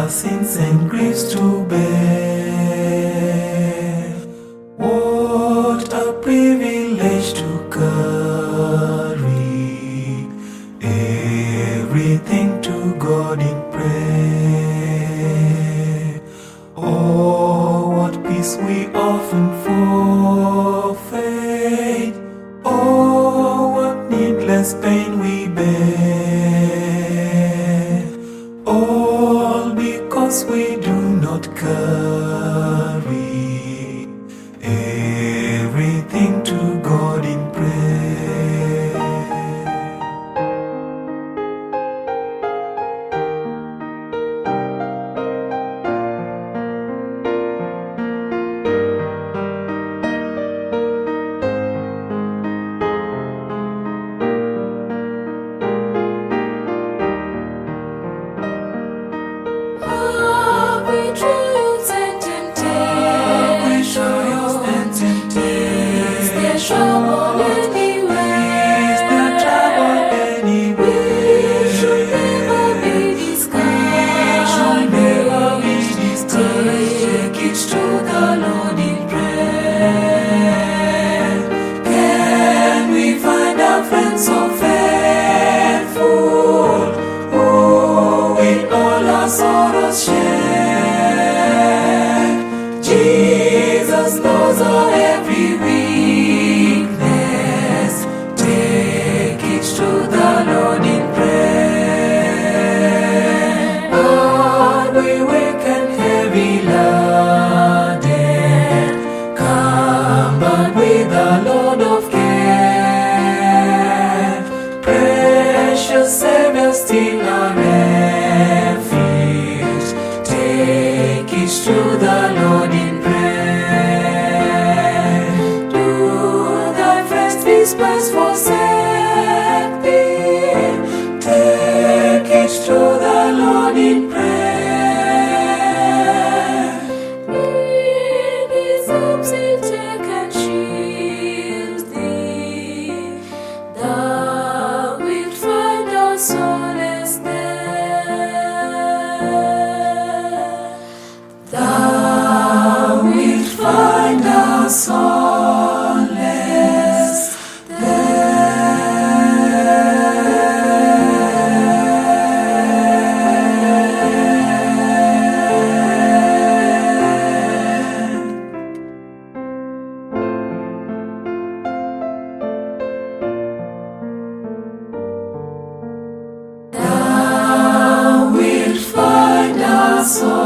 our sins and griefs to bear. What a privilege to carry everything to God in prayer. Oh, what peace we often forfeit. Oh, what needless pain we bear. All because we do not carry everything to God in prayer. Jesus knows our every weakness. Take it to the Lord in prayer. Are we weak and heavy laden? Come but with the Lord of care. Precious Savior, still our refuge. Take it to the Lord in prayer. Do thy friends despise forsake thee? Take it to the Lord in prayer. In his arms he take and shield thee. Thou wilt find our solace there. Thou wilt find our solace there. Thou wilt find our solace.